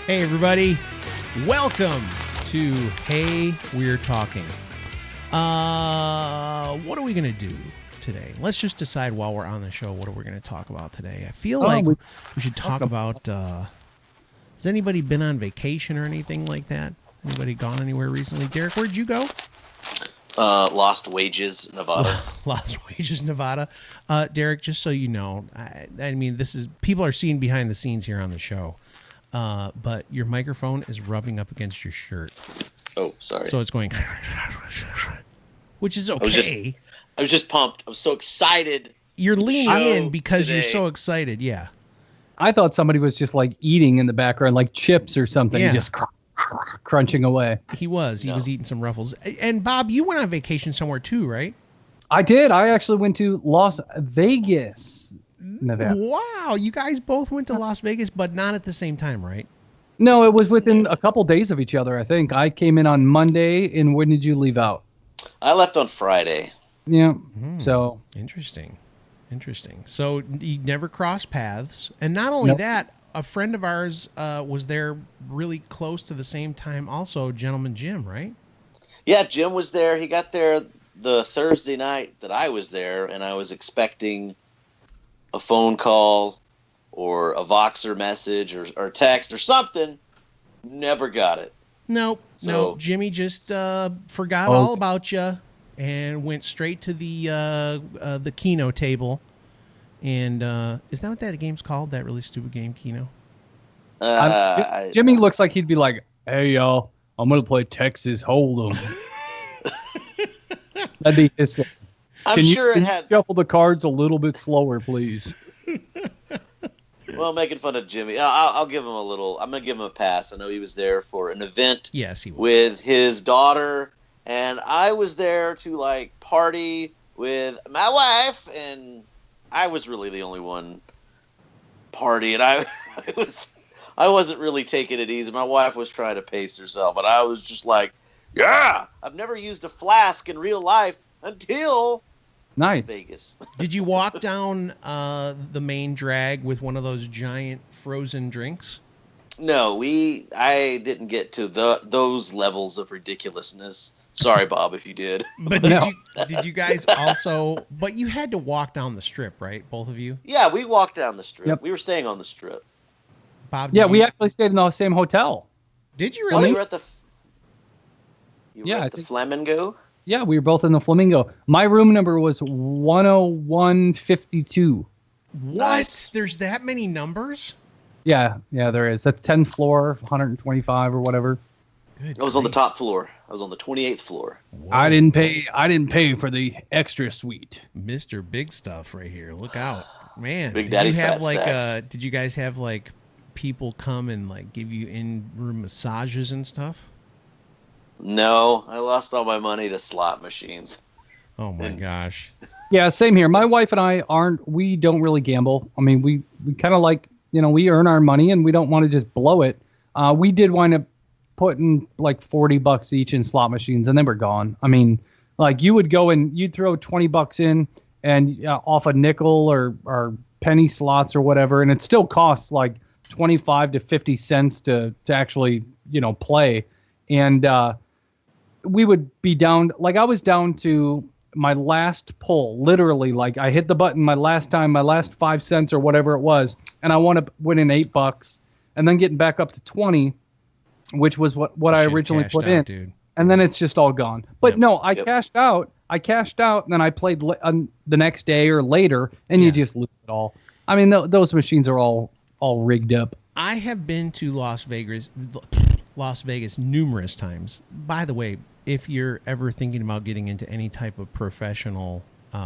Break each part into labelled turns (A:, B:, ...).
A: Hey, everybody. Welcome to Hey, We're Talking. What are we going to do today? Let's just decide while we're on the show what are we going to talk about today. I feel like we should talk about, has anybody been on vacation or anything like that? Anybody gone anywhere recently? Derek, where'd you go?
B: Lost Wages, Nevada.
A: Lost Wages, Nevada. Derek, just so you know, I mean, this is, people are seeing behind the scenes here on the show. But your microphone is rubbing up against your shirt.
B: Oh, sorry.
A: So it's going, which is okay.
B: I was just pumped. I was so excited.
A: You're leaning in because you're so excited. Yeah.
C: I thought somebody was just like eating in the background, like chips or something,
A: Yeah.
C: just crunching away.
A: He was eating some Ruffles. And Bob, you went on vacation somewhere too, right?
C: I did. I actually went to Las Vegas, Nevada.
A: Wow. You guys both went to Las Vegas, but not at the same time, right?
C: No, it was within a couple days of each other, I think. I came in on Monday, and when did you leave out?
B: I left on Friday.
C: Yeah. So
A: Interesting. So you never crossed paths. And not only that, a friend of ours was there really close to the same time also, Gentleman Jim, right?
B: Yeah, Jim was there. He got there the Thursday night that I was there, and I was expecting a phone call or a Voxer message or text or something. Never got it.
A: No, Jimmy just forgot all about you and went straight to the Keno table. And is that what that game's called? That really stupid game, Keno?
C: Jimmy looks like he'd be like, "Hey, y'all, I'm going to play Texas Hold'em." That'd be his thing.
B: I'm sure it had.
C: Shuffle the cards a little bit slower, please.
B: Well, making fun of Jimmy. I'll give him a little. I'm going to give him a pass. I know he was there for an event.
A: Yes, he was.
B: With his daughter, and I was there to like party with my wife, and I was really the only one partying. I wasn't really taking it easy. My wife was trying to pace herself, and I was just like, yeah, I've never used a flask in real life until Vegas.
A: Did you walk down the main drag with one of those giant frozen drinks?
B: No, I didn't get to those levels of ridiculousness. Sorry, Bob, if you did.
A: But did you guys also? But you had to walk down the strip, right? Both of you?
B: Yeah, we walked down the strip.
C: Yep.
B: We were staying on the strip.
A: Bob?
C: We actually stayed in the same hotel.
A: Did you
B: Oh,
A: really?
B: you were at the. The Flamingo.
C: Yeah, we were both in the Flamingo. My room number was 10152.
A: What?
B: Nice.
A: There's that many numbers?
C: Yeah, there is. That's 10th floor, 125 or whatever.
A: Good.
B: I was on the top floor. I was on the 28th floor.
A: Whoa.
C: I didn't pay for the extra suite.
A: Mr. Big Stuff right here. Look out, man!
B: Big Daddy Fat
A: like
B: Stacks.
A: did you guys have like people come and like give you in-room massages and stuff?
B: No, I lost all my money to slot machines.
A: Oh my gosh!
C: Yeah, same here. My wife and I we don't really gamble. I mean, we kind of like, we earn our money and we don't want to just blow it. We did wind up putting like $40 each in slot machines and then we're gone. I mean, like you would go and you'd throw $20 in and off a nickel or penny slots or whatever, and it still costs like 25 to 50 cents to actually, play. And we would be down, like I was down to my last pull, literally, like I hit the button my last 5 cents or whatever it was, and I wound up winning $8 and then getting back up to 20, which was what I originally put in.
A: Dude.
C: And then it's just all gone. But
A: Yep.
C: no, I cashed out, and then I played the next day or later, and you just lose it all. I mean, those machines are all rigged up.
A: I have been to Las Vegas numerous times. By the way, if you're ever thinking about getting into any type of professional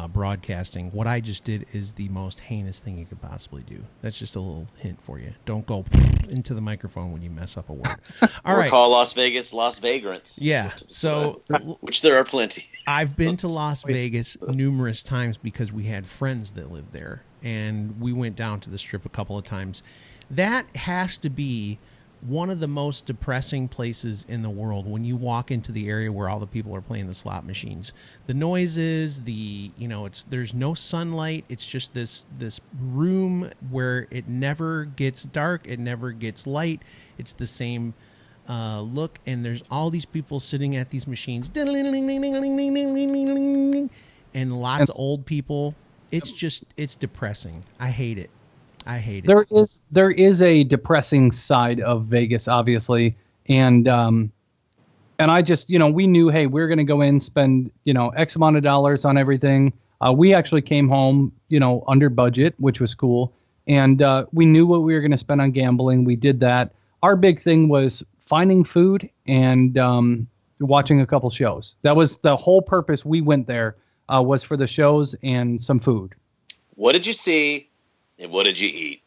A: broadcasting, what I just did is the most heinous thing you could possibly do. That's just a little hint for you. Don't go into the microphone when you mess up a word. All right.
B: Call Las Vegas Las Vagrants.
A: Yeah. So,
B: which there are plenty.
A: I've been to Las Vegas numerous times because we had friends that lived there, and we went down to the Strip a couple of times. That has to be one of the most depressing places in the world when you walk into the area where all the people are playing the slot machines. The noises, there's no sunlight. It's just this room where it never gets dark, it never gets light. It's the same look, and there's all these people sitting at these machines, and lots of old people. It's depressing. I hate it.
C: There is a depressing side of Vegas, obviously, and I just, we knew, hey, we're going to go in, spend, X amount of dollars on everything. We actually came home, under budget, which was cool. And we knew what we were going to spend on gambling. We did that. Our big thing was finding food and watching a couple shows. That was the whole purpose. We went there was for the shows and some food.
B: What did you see and what did you eat?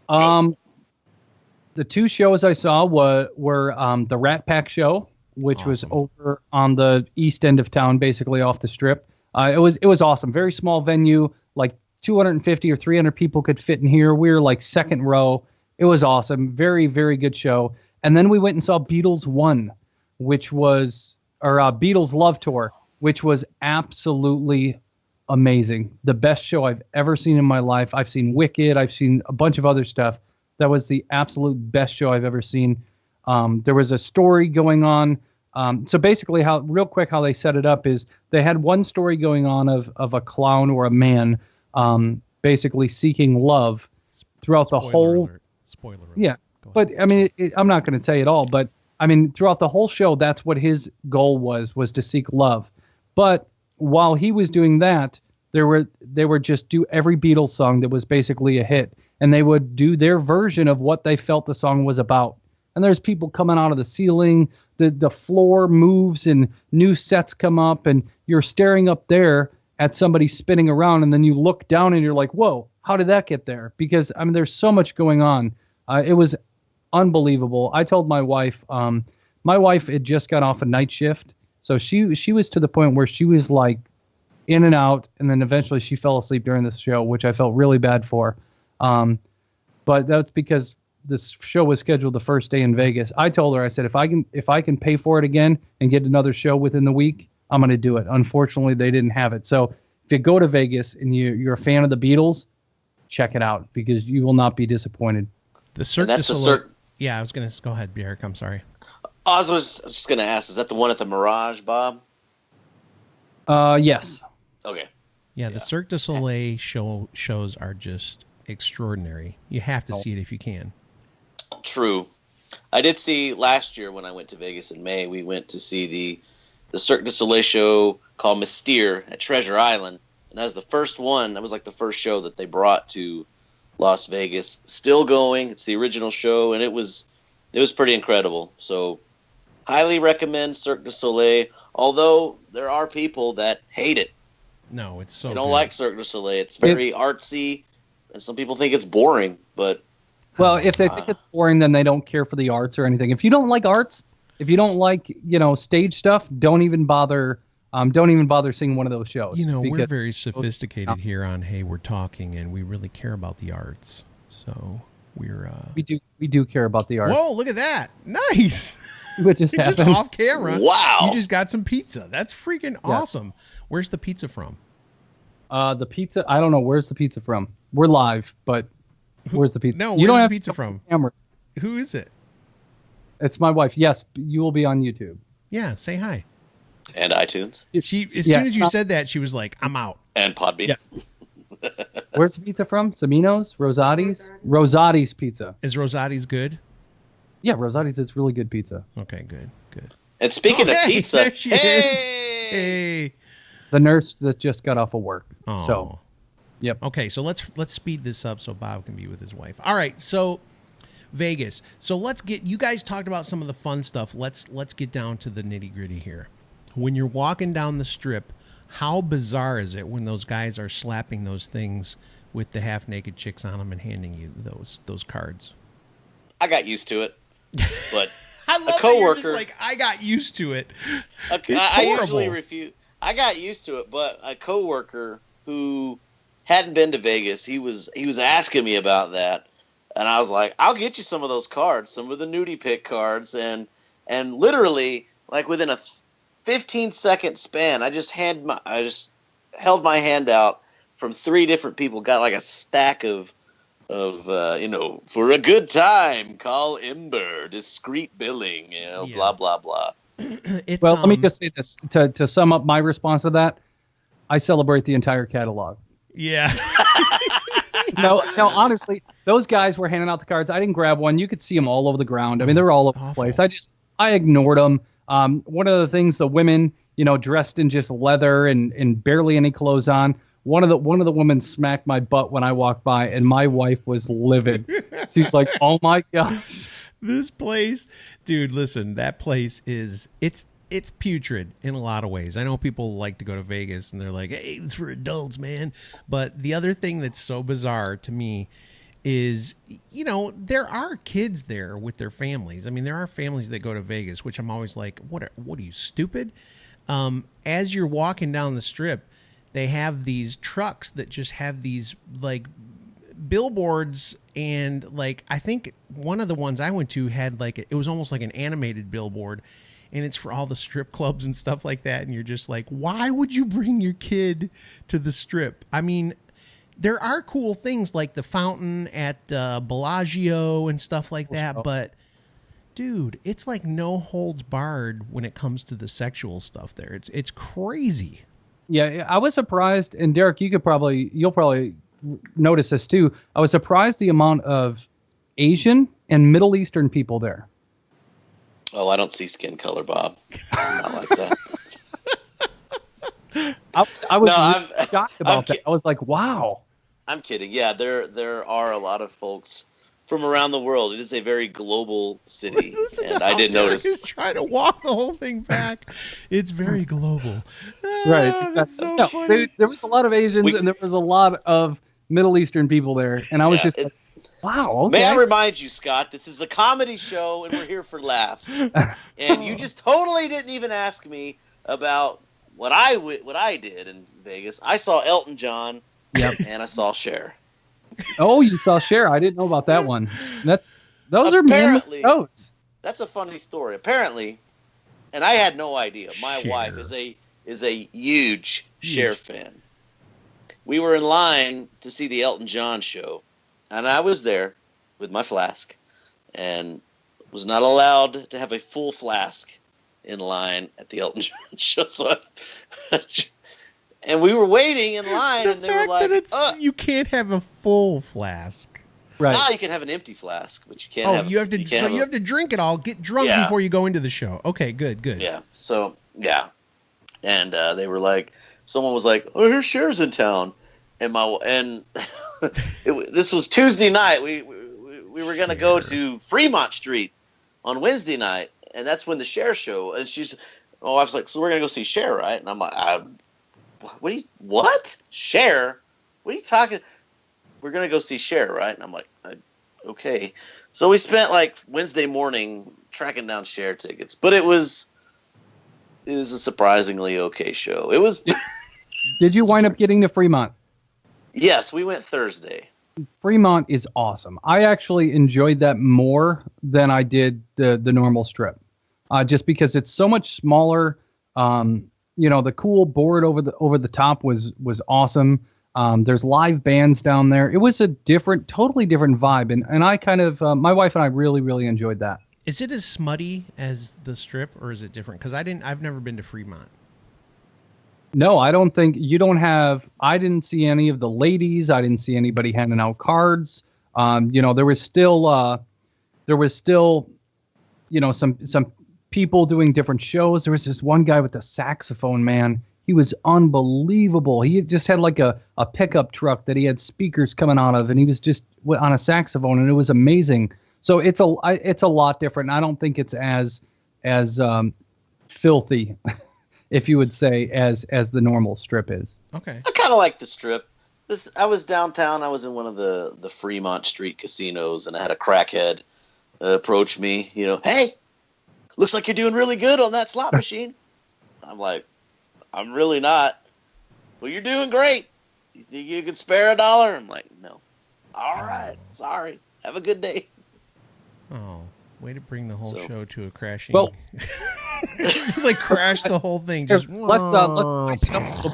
C: The two shows I saw were the Rat Pack show, which was over on the east end of town, basically off the strip. It was awesome. Very small venue, like 250 or 300 people could fit in here. We were like second row. It was awesome. Very, very good show. And then we went and saw Beatles 1, Beatles Love Tour, which was absolutely amazing. The best show I've ever seen in my life. I've seen Wicked. I've seen a bunch of other stuff. That was the absolute best show I've ever seen. There was a story going on. So basically how they set it up is they had one story going on of a clown or a man basically seeking love throughout the whole.
A: Spoiler alert.
C: Yeah. But I mean, I'm not going to tell you it all, but I mean, throughout the whole show, that's what his goal was to seek love. But while he was doing that, they would just do every Beatles song that was basically a hit, and they would do their version of what they felt the song was about. And there's people coming out of the ceiling, the floor moves and new sets come up, and you're staring up there at somebody spinning around, and then you look down and you're like, whoa, how did that get there? Because I mean, there's so much going on. It was unbelievable. I told my wife had just got off a night shift. So she was to the point where she was like in and out, and then eventually she fell asleep during this show, which I felt really bad for. But that's because this show was scheduled the first day in Vegas. I told her, I said, if I can pay for it again and get another show within the week, I'm going to do it. Unfortunately, they didn't have it. So if you go to Vegas and you're a fan of the Beatles, check it out because you will not be disappointed.
A: The Cirque du Soleil. Yeah, I was going to go ahead, Bjork. I'm sorry.
B: I was just going to ask, is that the one at the Mirage, Bob?
C: Yes.
B: Okay.
A: Yeah, the Cirque du Soleil shows are just extraordinary. You have to see it if you can.
B: True. I did see last year when I went to Vegas in May, we went to see the Cirque du Soleil show called Mystere at Treasure Island. And that was the first one. That was like the first show that they brought to Las Vegas. Still going. It's the original show, and it was pretty incredible. So highly recommend Cirque du Soleil, although there are people that hate it.
A: No, it's so
B: They don't like Cirque du Soleil. It's very artsy, and some people think it's boring, but
C: well, if they think it's boring, then they don't care for the arts or anything. If you don't like arts, if you don't like, stage stuff, don't even bother seeing one of those shows.
A: We're very sophisticated here on Hey, We're Talking, and we really care about the arts. So we do care about the arts. Whoa, look at that. Nice.
C: What just happened?
A: Just off camera.
B: Wow.
A: You just got some pizza. That's freaking awesome. Where's the pizza from?
C: The pizza, I don't know. Where's the pizza from? We're live, but where's the pizza?
A: No,
C: you don't have
A: the pizza from?
C: Camera.
A: Who is it?
C: It's my wife. Yes, you will be on YouTube.
A: Yeah, say hi.
B: And iTunes.
A: As soon as you said that, she was like, I'm out.
B: And Podbean.
C: Yeah. Where's the pizza from? Samino's? Rosati's? Rosati's Pizza.
A: Is Rosati's good?
C: Yeah, Rosati's is really good pizza.
A: Okay, good.
B: And speaking of pizza,
A: there she is. Hey.
C: The nurse that just got off of work.
A: Oh.
C: So, yep.
A: Okay, so let's speed this up so Bob can be with his wife. All right, so Vegas. So you guys talked about some of the fun stuff. Let's get down to the nitty-gritty here. When you're walking down the strip, how bizarre is it when those guys are slapping those things with the half-naked chicks on them and handing you those cards?
B: I got used to it, but
A: I love
B: a coworker,
A: that you're just like, I got used to it.
B: I usually refuse. I got used to it, but a coworker who hadn't been to Vegas, he was asking me about that, and I was like, I'll get you some of those cards, some of the nudie pick cards, and literally like within a 15-second span, I just held my hand out from 3 different people, got like a stack of for a good time, call Ember, discreet billing, blah, blah, blah.
C: Let me just say this to sum up my response to that. I celebrate the entire catalog.
A: Yeah.
C: No, honestly, those guys were handing out the cards. I didn't grab one. You could see them all over the ground. I mean, they were all over the place. I ignored them. One of the things, the women, dressed in just leather and barely any clothes on. One of the women smacked my butt when I walked by, and my wife was livid. She's like, "Oh my gosh,
A: this place, dude! Listen, that place it's putrid in a lot of ways. I know people like to go to Vegas and they're like, hey, it's for adults, man. But the other thing that's so bizarre to me is, there are kids there with their families. I mean, there are families that go to Vegas, which I'm always like, what are you, stupid? As you're walking down the strip, they have these trucks that just have these like billboards, and like I think one of the ones I went to had it was almost like an animated billboard, and it's for all the strip clubs and stuff like that, and you're just like, why would you bring your kid to the strip? I mean, there are cool things like the fountain at Bellagio and stuff like that, but dude, it's like no holds barred when it comes to the sexual stuff there. It's crazy.
C: Yeah, I was surprised, and Derek, you'll probably notice this too. I was surprised the amount of Asian and Middle Eastern people there.
B: Oh, I don't see skin color, Bob. I'm not like that.
C: I was shocked about that. I was like, wow.
B: I'm kidding. Yeah, there are a lot of folks from around the world. It is a very global city, and I did notice.
A: Derek is trying to walk the whole thing back. It's very global.
C: Right.
A: That's so funny.
C: There was a lot of Asians and there was a lot of Middle Eastern people there, and I was just like, wow. Okay.
B: May I remind you, Scott, this is a comedy show, and we're here for laughs. And you just totally didn't even ask me about what I did in Vegas. I saw Elton John, and I saw Cher.
C: Oh, you saw Cher. I didn't know about that one. Those
B: apparently,
C: are shows.
B: That's a funny story. Apparently, and I had no idea. My wife is a huge Cher fan. We were in line to see the Elton John show, and I was there with my flask, and was not allowed to have a full flask in line at the Elton John show. So and we were waiting in line, and they were like,
A: you can't have a full flask.
C: Right.
B: Now you can have an empty flask, but you can't have.
A: You have to drink it all, get drunk before you go into the show. Okay, good.
B: Yeah. So and they were like, someone was like, "Oh, here's Cher's in town," and this was Tuesday night. We were gonna go to Fremont Street on Wednesday night, and that's when the Cher show. And I was like, so we're gonna go see Cher, right? And I'm like, what? Cher? What are you talking? We're going to go see Cher, right? And I'm like, okay. So we spent Wednesday morning tracking down Cher tickets, but it was a surprisingly okay show. It was.
C: Did you wind up getting to Fremont?
B: Yes, we went Thursday.
C: Fremont is awesome. I actually enjoyed that more than I did the normal strip, just because it's so much smaller. The cool board over the top was awesome. There's live bands down there. It was a totally different vibe, and I kind of my wife and I really, really enjoyed that.
A: Is it as smutty as the strip, or is it different? Because I've never been to Fremont.
C: No, I don't think you don't have. I didn't see any of the ladies. I didn't see anybody handing out cards. There was still some people doing different shows. There was this one guy with a saxophone, man. He was unbelievable. He just had a pickup truck that he had speakers coming out of, and he was just on a saxophone, and it was amazing. So it's a lot different. I don't think it's as filthy, if you would say, as the normal strip is.
A: Okay.
B: I kind of like the strip. I was downtown. I was in one of the Fremont Street casinos, and I had a crackhead approach me. Hey, looks like you're doing really good on that slot machine. I'm like, I'm really not. Well, you're doing great. You think you can spare $1? I'm like, no. All right. Sorry. Have a good day.
A: Oh, way to bring the whole show to a crashing.
C: Well,
A: crash the whole thing. Just
C: let's spice it up with some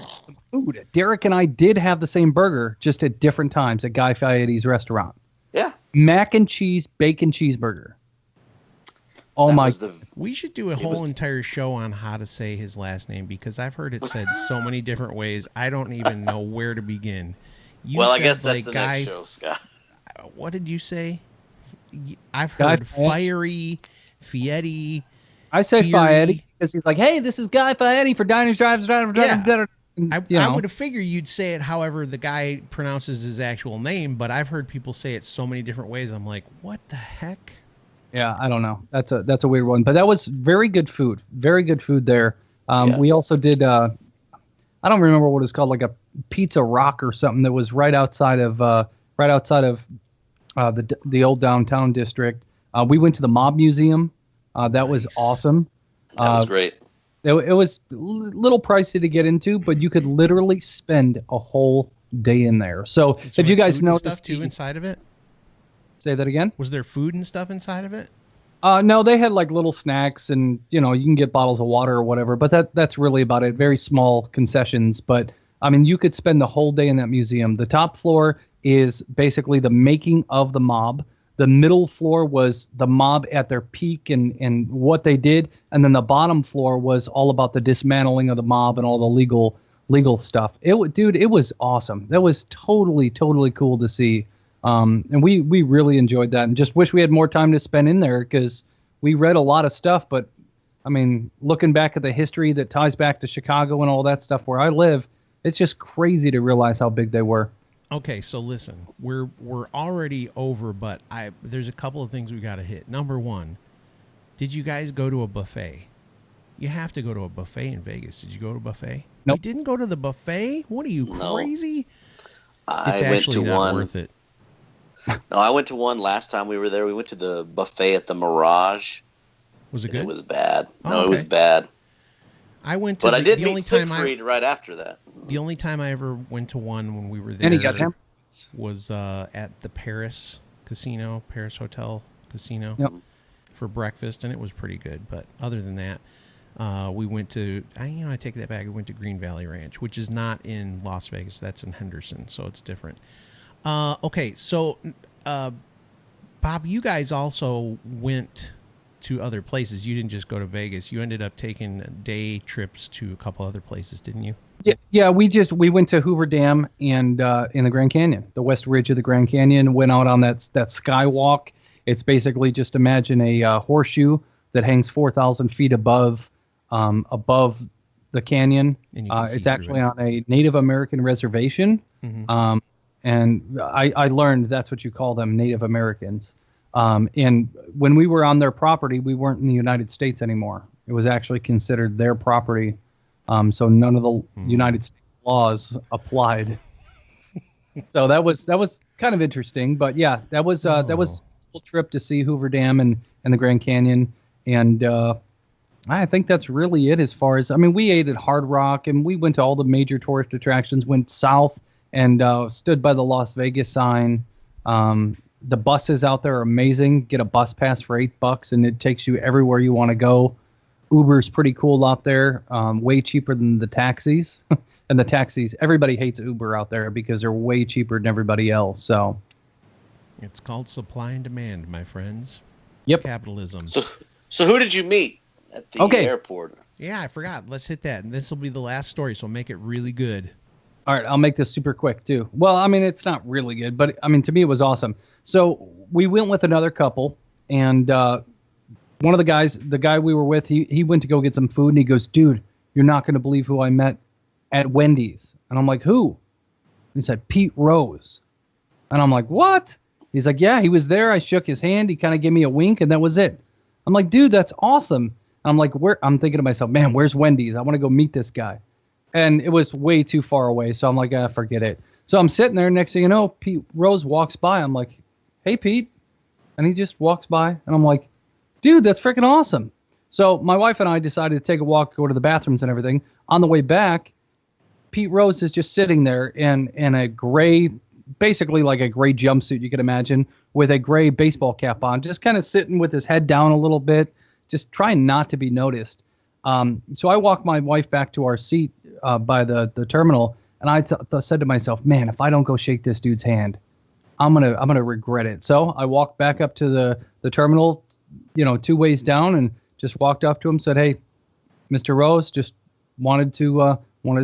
C: food. Derek and I did have the same burger, just at different times at Guy Fieri's restaurant.
B: Yeah.
C: Mac and cheese bacon cheeseburger. Oh
B: That
C: my!
B: was
A: We should do a whole entire show on how to say his last name because I've heard it said so many different ways. I don't even know where to begin. You
B: Well, I
A: said,
B: guess that's
A: like,
B: the
A: guy,
B: next show, Scott.
A: What did you say? I've
C: Guy
A: heard
C: Fieri?
A: fiery, Fieri.
C: I say
A: Fury.
C: Fieri because he's like, hey, this is Guy Fieri for Diners, Drives,
A: Yeah. I
C: you know.
A: would have figured you'd say it however the guy pronounces his actual name, but I've heard people say it so many different ways. I'm like, what the heck?
C: Yeah, I don't know. That's a weird one, but that was very good food. Very good food there.
B: Yeah.
C: We also did. I don't remember what it's called, like a Pizza Rock or something that was right outside of the old downtown district. We went to the Mob Museum. That was awesome.
B: That was great.
C: It was a little pricey to get into, but you could literally spend a whole day in there. So
A: Is there
C: if you guys
A: food and
C: noticed,
A: stuff too inside of it,
C: say that again.
A: was there food and stuff inside of it?
C: No, they had like little snacks, and you can get bottles of water or whatever. But that's really about it. Very small concessions, but I mean, you could spend the whole day in that museum. The top floor is basically the making of the mob. The middle floor was the mob at their peak and what they did, and then the bottom floor was all about the dismantling of the mob and all the legal stuff. It was awesome. That was totally cool to see. And we really enjoyed that, and just wish we had more time to spend in there because we read a lot of stuff. But I mean, looking back at the history that ties back to Chicago and all that stuff where I live, it's just crazy to realize how big they were.
A: Okay, so listen, we're already over, but there's a couple of things we got to hit. Number one, did you guys go to a buffet? You have to go to a buffet in Vegas. Did you go to a buffet?
C: Nope.
A: You didn't go to the buffet? What are you, crazy?
B: I
A: It's
B: went
A: actually
B: to
A: not
B: one.
A: worth it.
B: No, I went to one last time we were there. We went to the buffet at the Mirage.
A: Was it
B: And
A: good?
B: it was bad.
A: Oh,
B: No, it was
A: okay.
B: bad.
A: I went to
B: But I did
A: the
B: meet
A: only time
B: Siegfried right after that.
A: the only time I ever went to one when we were there
C: And he got him.
A: was at the Paris Casino, Paris Hotel Casino
C: Yep.
A: for breakfast, and it was pretty good. But other than that, we went to I take that back. We went to Green Valley Ranch, which is not in Las Vegas. That's in Henderson, so it's different. Okay, so Bob, you guys also went to other places. You didn't just go to Vegas. You ended up taking day trips to a couple other places, didn't you?
C: Yeah, we went to Hoover Dam and in the Grand Canyon, the west ridge of the Grand Canyon. Went out on that skywalk. It's basically just imagine a horseshoe that hangs 4,000 feet above the canyon.
A: And you can see
C: It's
A: through
C: actually
A: it.
C: on a Native American reservation.
A: Mhm.
C: And I learned that's what you call them, Native Americans. And when we were on their property, we weren't in the United States anymore. It was actually considered their property. So none of the United States laws applied. So that was kind of interesting. But yeah, that was a cool trip to see Hoover Dam and the Grand Canyon. And I think that's really it as far as, I mean, we ate at Hard Rock and we went to all the major tourist attractions, went south and stood by the Las Vegas sign. The buses out there are amazing. Get a bus pass for $8 and it takes you everywhere you want to go. Uber's pretty cool out there, way cheaper than the taxis. And the taxis, everybody hates Uber out there because they're way cheaper than everybody else. So
A: It's called supply and demand, my friends.
C: Yep.
A: Capitalism.
B: So who did you meet at the airport?
A: Yeah, I forgot. Let's hit that. And this will be the last story, so make it really good.
C: all right, I'll make this super quick too. Well, I mean, it's not really good, but I mean, to me, it was awesome. So we went with another couple, and one of the guys, the guy we were with, he went to go get some food, and he goes, dude, you're not going to believe who I met at Wendy's. And I'm like, who? He said, Pete Rose. And I'm like, what? He's like, yeah, he was there. I shook his hand. He kind of gave me a wink, and that was it. I'm like, dude, that's awesome. I'm like, where? I'm thinking to myself, man, where's Wendy's? I want to go meet this guy. And it was way too far away, so I'm like, forget it. So I'm sitting there. Next thing you know, Pete Rose walks by. I'm like, hey, Pete. And he just walks by, and I'm like, dude, that's freaking awesome. So my wife and I decided to take a walk, go to the bathrooms and everything. On the way back, Pete Rose is just sitting there in a gray, basically like a gray jumpsuit, you could imagine, with a gray baseball cap on, just kind of sitting with his head down a little bit, just trying not to be noticed. So I walked my wife back to our seat by the terminal, and I said to myself, man, if I don't go shake this dude's hand, I'm gonna regret it. So I walked back up to the terminal, 2 ways down, and just walked up to him, said, "Hey, Mr. Rose, just wanted to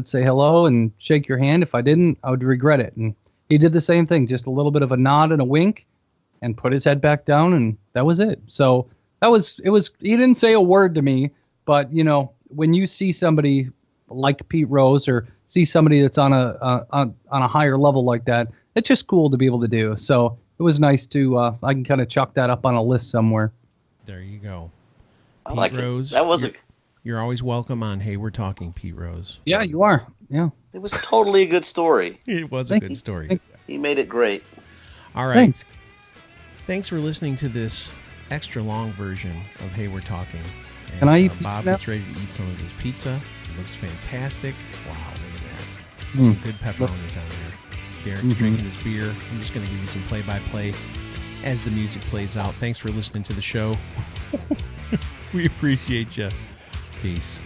C: say hello and shake your hand. If I didn't, I would regret it." And he did the same thing, just a little bit of a nod and a wink, and put his head back down, and that was it. So it was. He didn't say a word to me, but when you see somebody like Pete Rose or see somebody that's on a higher level like that, it's just cool to be able to do. So it was nice to I can kind of chalk that up on a list somewhere.
A: There you go.
B: I
A: Pete
B: like
A: Rose,
B: it. That was
A: you're always welcome on Hey We're Talking, Pete Rose.
C: Yeah, you are. Yeah.
B: It was totally a good story.
A: It was a good story.
B: He made it great.
A: All right. Thanks for listening to this extra long version of Hey We're Talking. And,
C: Can I eat
A: Bob
C: pizza
A: gets ready to eat some of his pizza. It looks fantastic. Wow, look at that. Some good pepperonis on there. Derek's drinking his beer. I'm just going to give you some play-by-play as the music plays out. Thanks for listening to the show. We appreciate you. Peace.